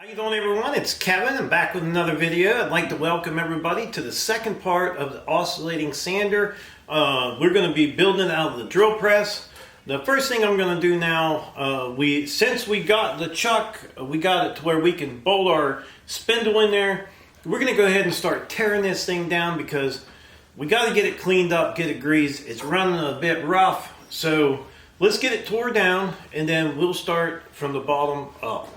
How you doing, everyone? It's Kevin. I'm back with another video. I'd like to welcome everybody to the second part of the oscillating sander. We're going to be building it out of the drill press. The first thing I'm going to do now, since we got the chuck, we got it to where we can bolt our spindle in there. We're going to go ahead and start tearing this thing down because we got to get it cleaned up, get it greased. It's running a bit rough, so let's get it tore down and then we'll start from the bottom up.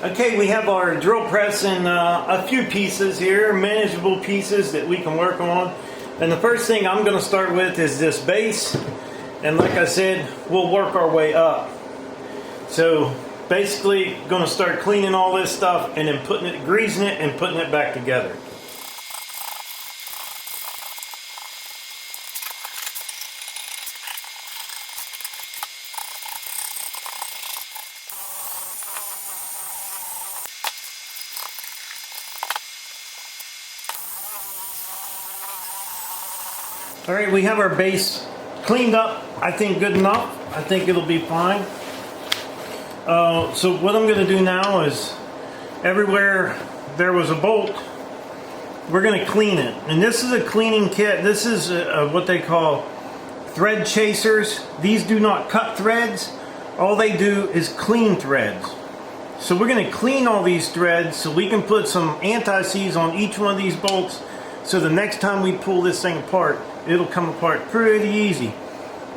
Okay, we have our drill press in a few pieces here, manageable pieces that we can work on. And the first thing I'm going to start with is this base. And like I said, we'll work our way up. So basically, going to start cleaning all this stuff and then greasing it and putting it back together. All right, we have our base cleaned up, I think good enough. I think it'll be fine. So what I'm going to do now is everywhere there was a bolt, we're going to clean it. And this is a cleaning kit. This is what they call thread chasers. These do not cut threads. All they do is clean threads. So we're going to clean all these threads so we can put some anti-seize on each one of these bolts, so the next time we pull this thing apart, it'll come apart pretty easy.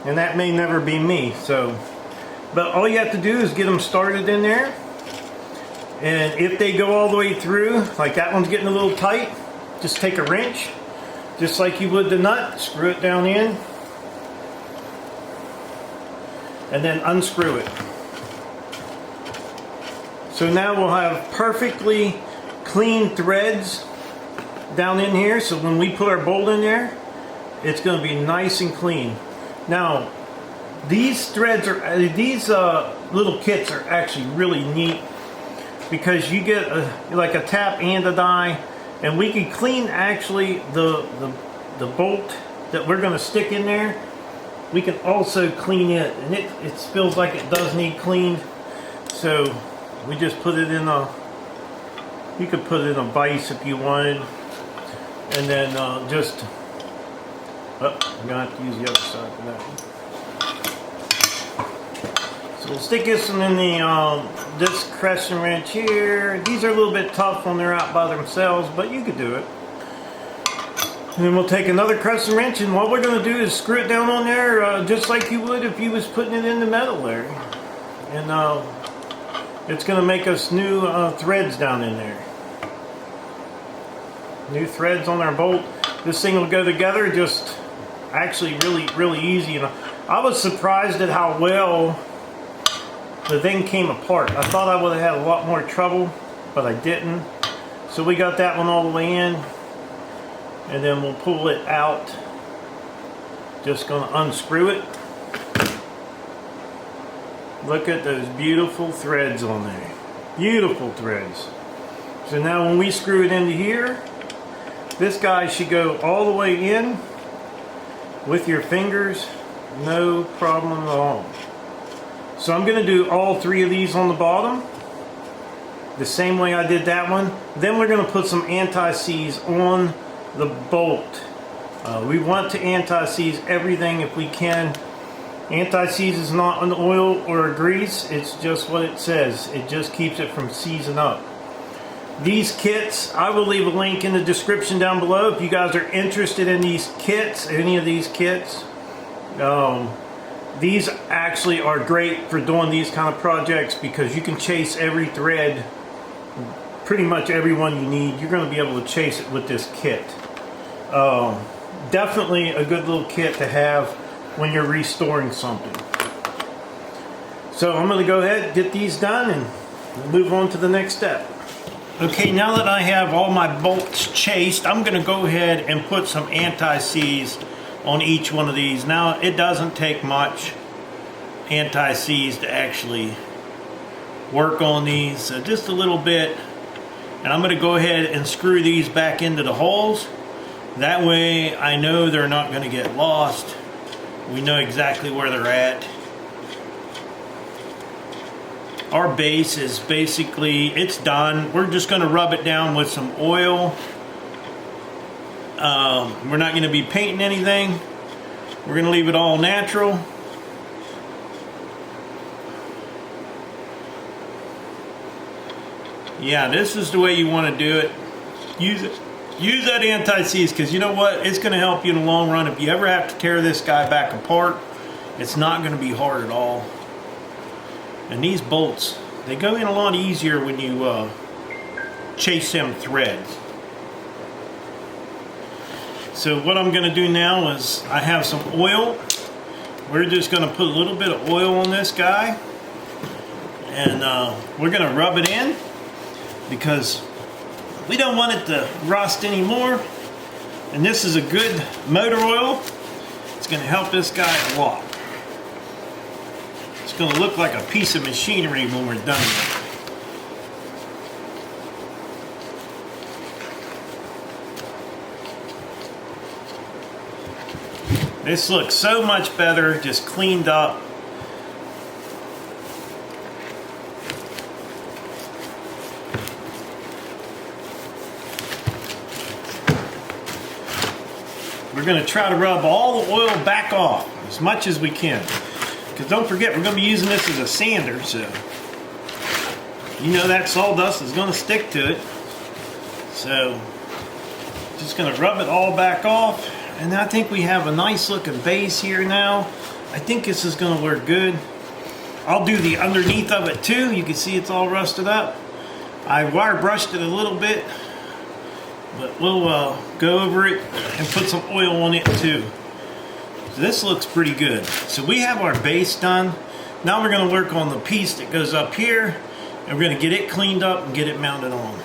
And that may never be me. So, but all you have to do is get them started in there. And if they go all the way through, like that one's getting a little tight, just take a wrench, just like you would the nut, screw it down in, and then unscrew it. So now we'll have perfectly clean threads down in here, so when we put our bolt in there, it's going to be nice and clean. Now, these threads are, these little kits are actually really neat, because you get like a tap and a die, and we can clean actually the bolt that we're going to stick in there. We can also clean it, and it feels like it does need cleaned. So we just put it in a, you could put it in a vise if you wanted, and then just, oh, I'm going to have to use the other side for that one. So we'll stick this one in the, this crescent wrench here. These are a little bit tough when they're out by themselves, but you could do it. And then we'll take another crescent wrench, and what we're going to do is screw it down on there just like you would if you was putting it in the metal there. And it's going to make us new threads down in there. New threads on our bolt. This thing will go together just actually really easy. And I was surprised at how well the thing came apart. I thought I would have had a lot more trouble, but I didn't. So we got that one all the way in, and then we'll pull it out. Just going to unscrew it. Look at those beautiful threads on there. Beautiful threads. So now when we screw it into here, this guy should go all the way in with your fingers, no problem at all. So I'm going to do all three of these on the bottom, the same way I did that one. Then we're going to put some anti-seize on the bolt. We want to anti-seize everything if we can. Anti-seize is not an oil or a grease, it's just what it says. It just keeps it from seizing up. These kits, I will leave a link in the description down below if you guys are interested in these kits, any of these kits. These actually are great for doing these kind of projects, because you can chase every thread, pretty much every one you need. You're going to be able to chase it with this kit. Definitely a good little kit to have when you're restoring something. So I'm going to go ahead and get these done and move on to the next step. Okay, now that I have all my bolts chased, I'm going to go ahead and put some anti-seize on each one of these. Now, it doesn't take much anti-seize to actually work on these, so just a little bit. And I'm going to go ahead and screw these back into the holes. That way I know they're not going to get lost. We know exactly where they're at. Our base is basically, it's done. We're just going to rub it down with some oil. We're not going to be painting anything. We're going to leave it all natural. Yeah, this is the way you want to do it. Use it. Use that anti-seize, because you know what? It's going to help you in the long run. If you ever have to tear this guy back apart, it's not going to be hard at all. And these bolts, they go in a lot easier when you chase them threads. So what I'm going to do now is, I have some oil. We're just going to put a little bit of oil on this guy, and we're going to rub it in, because we don't want it to rust anymore. And this is a good motor oil. It's going to help this guy a lot. It's going to look like a piece of machinery when we're done with it. This looks so much better, just cleaned up. We're going to try to rub all the oil back off as much as we can. Because don't forget, we're going to be using this as a sander, so you know that sawdust is going to stick to it. So just going to rub it all back off. And I think we have a nice looking base here now. I think this is going to work good. I'll do the underneath of it too. You can see it's all rusted up. I wire brushed it a little bit, but we'll go over it and put some oil on it too. So this looks pretty good. So we have our base done. Now we're going to work on the piece that goes up here, and we're going to get it cleaned up and get it mounted on.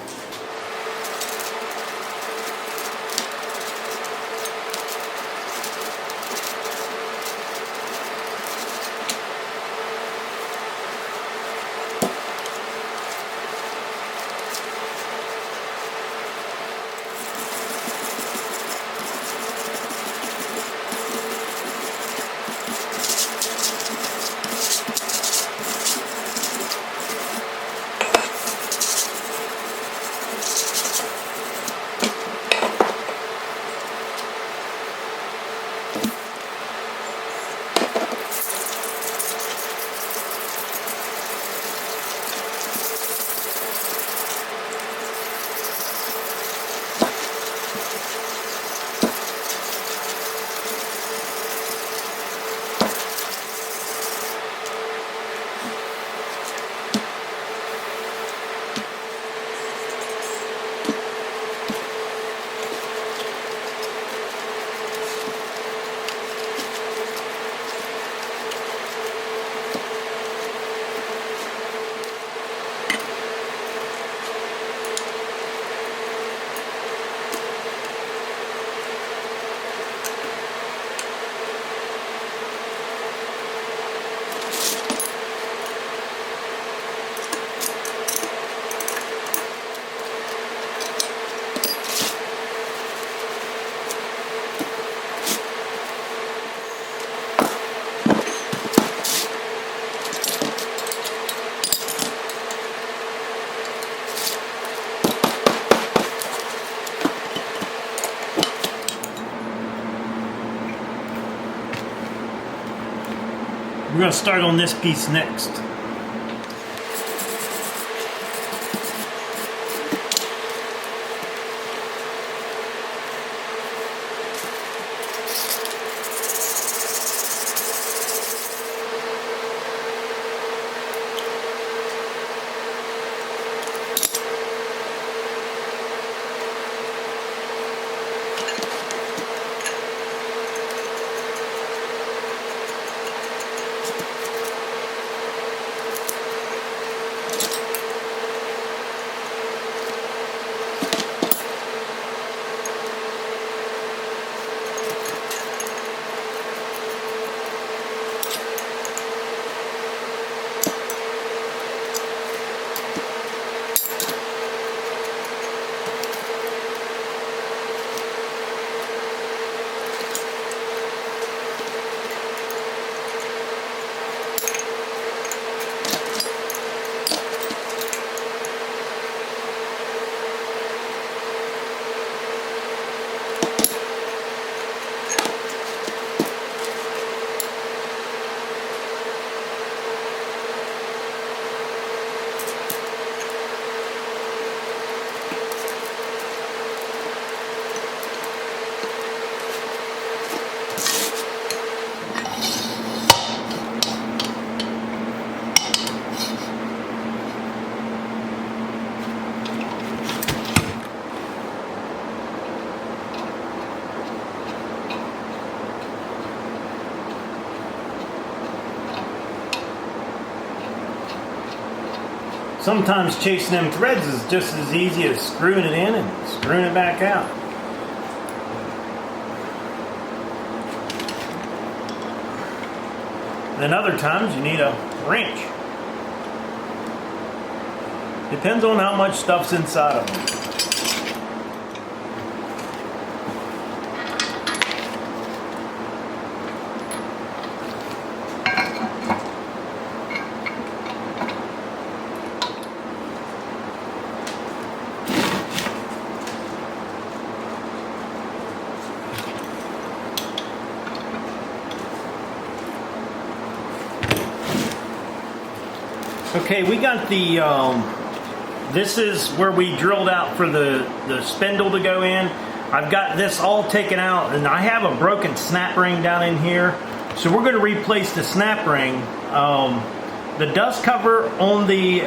We're going to start on this piece next. Sometimes chasing them threads is just as easy as screwing it in and screwing it back out. Then other times you need a wrench. Depends on how much stuff's inside of them. Okay, we got the, this is where we drilled out for the spindle to go in. I've got this all taken out, and I have a broken snap ring down in here. So we're going to replace the snap ring. The dust cover on the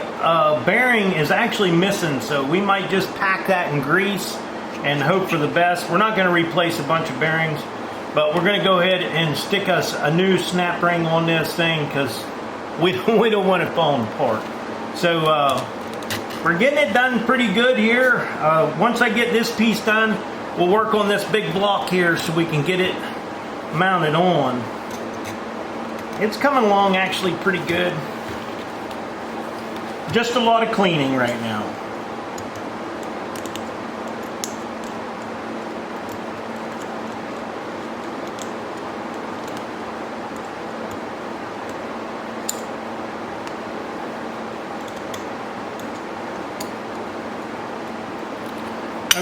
bearing is actually missing, so we might just pack that in grease and hope for the best. We're not going to replace a bunch of bearings, but we're going to go ahead and stick us a new snap ring on this thing because we don't want it falling apart. So we're getting it done pretty good here. Once I get this piece done, we'll work on this big block here so we can get it mounted on. It's coming along actually pretty good. Just a lot of cleaning right now.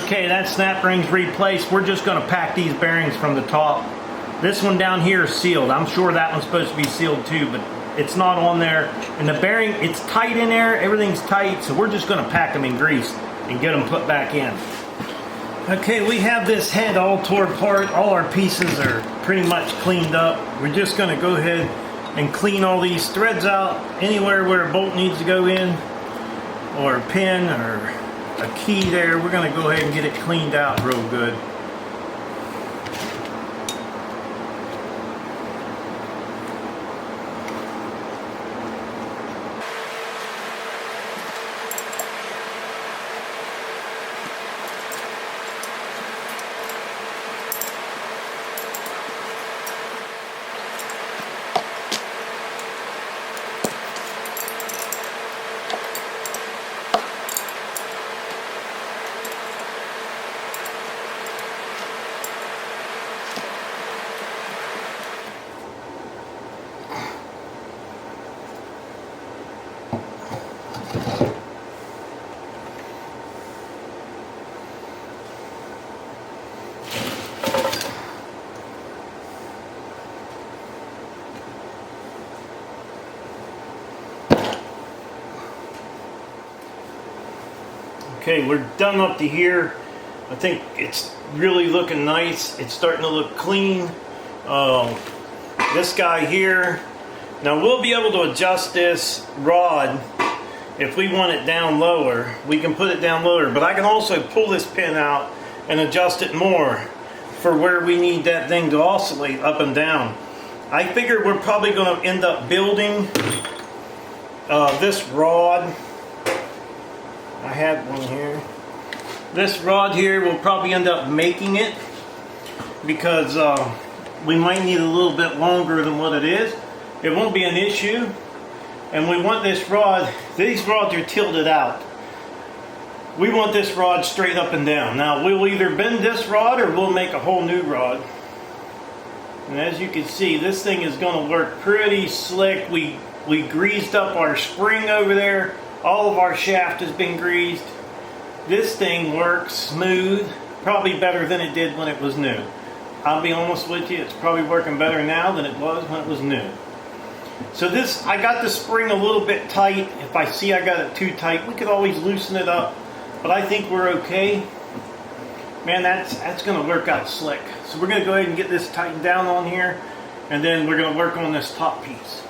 Okay, that snap ring's replaced. We're just going to pack these bearings from the top. This one down here is sealed. I'm sure that one's supposed to be sealed too, but it's not on there. And the bearing, it's tight in there. Everything's tight, so we're just going to pack them in grease and get them put back in. Okay, we have this head all tore apart. All our pieces are pretty much cleaned up. We're just going to go ahead and clean all these threads out. Anywhere where a bolt needs to go in, or a pin, or a key there, we're going to go ahead and get it cleaned out real good. Okay, we're done up to here. I think it's really looking nice. It's starting to look clean. This guy here, now we'll be able to adjust this rod if we want it down lower. We can put it down lower, but I can also pull this pin out and adjust it more for where we need that thing to oscillate up and down. I figure we're probably going to end up building this rod. I had one here. This rod here, we'll probably end up making it because we might need a little bit longer than what it is. It won't be an issue. And we want this rod, these rods are tilted out. We want this rod straight up and down. Now we'll either bend this rod or we'll make a whole new rod. And as you can see, this thing is going to work pretty slick. We greased up our spring over there. All of our shaft has been greased. This thing works smooth, probably better than it did when it was new. I'll be honest with you, it's probably working better now than it was when it was new. So this, I got the spring a little bit tight. If I see I got it too tight, we could always loosen it up. But I think we're okay. Man, that's going to work out slick. So we're going to go ahead and get this tightened down on here, and then we're going to work on this top piece.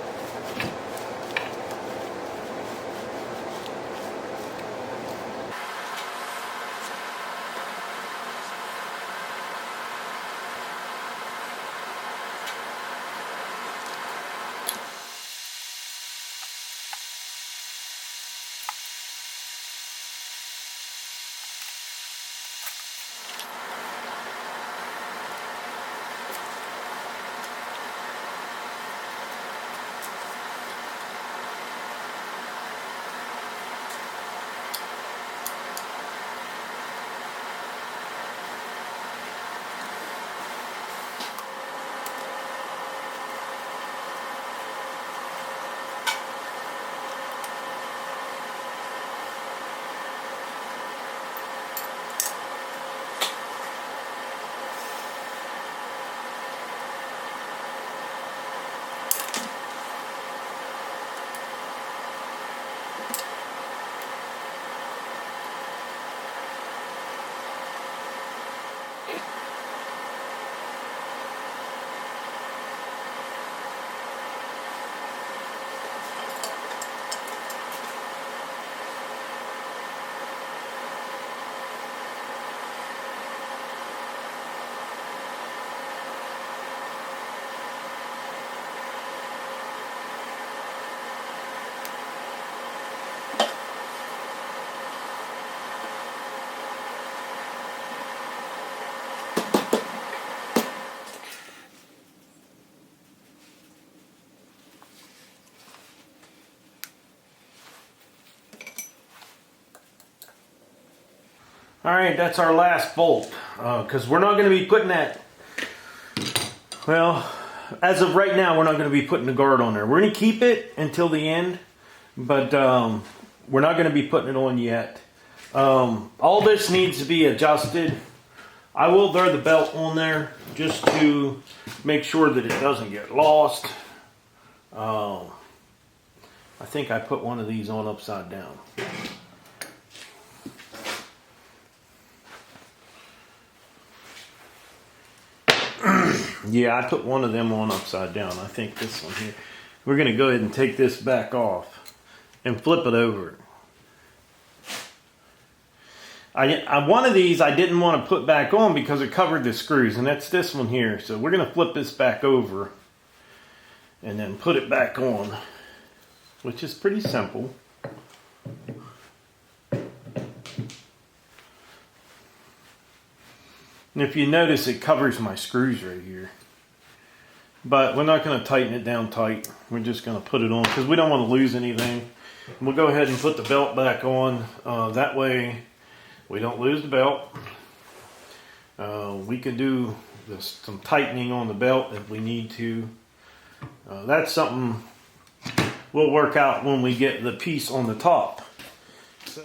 All right, that's our last bolt, because we're not going to be putting that, well, as of right now, we're not going to be putting the guard on there. We're going to keep it until the end, but we're not going to be putting it on yet. All this needs to be adjusted. I will throw the belt on there just to make sure that it doesn't get lost. I think I put one of these on upside down. Yeah, I put one of them on upside down. I think this one here. We're going to go ahead and take this back off and flip it over. One of these I didn't want to put back on because it covered the screws, and that's this one here. So we're going to flip this back over and then put it back on, which is pretty simple. And if you notice, it covers my screws right here. But we're not going to tighten it down tight. We're just going to put it on because we don't want to lose anything. We'll go ahead and put the belt back on. That way we don't lose the belt. We can do some tightening on the belt if we need to. That's something we'll work out when we get the piece on the top.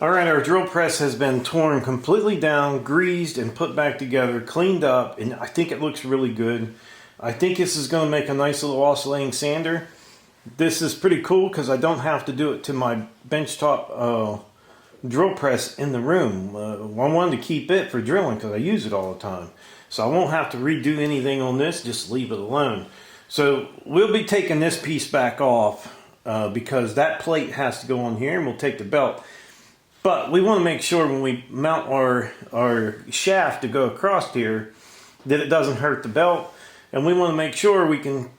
Alright, our drill press has been torn completely down, greased, and put back together, cleaned up, and I think it looks really good. I think this is going to make a nice little oscillating sander. This is pretty cool because I don't have to do it to my benchtop drill press in the room. I wanted to keep it for drilling because I use it all the time. So I won't have to redo anything on this, just leave it alone. So we'll be taking this piece back off because that plate has to go on here, and we'll take the belt. But we want to make sure when we mount our shaft to go across here that it doesn't hurt the belt. And we want to make sure we can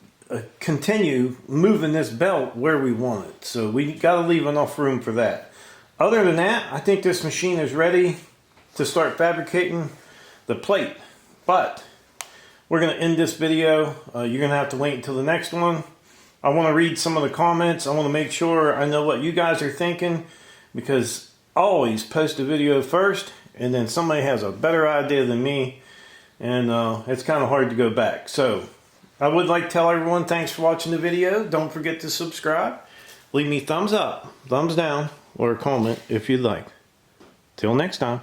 continue moving this belt where we want it. So we got to leave enough room for that. Other than that, I think this machine is ready to start fabricating the plate. But we're going to end this video. You're going to have to wait until the next one. I want to read some of the comments. I want to make sure I know what you guys are thinking, because always post a video first and then somebody has a better idea than me, and it's kind of hard to go back. So I would like to tell everyone thanks for watching the video. Don't forget to subscribe. Leave me thumbs up, thumbs down, or a comment if you'd like. Till next time.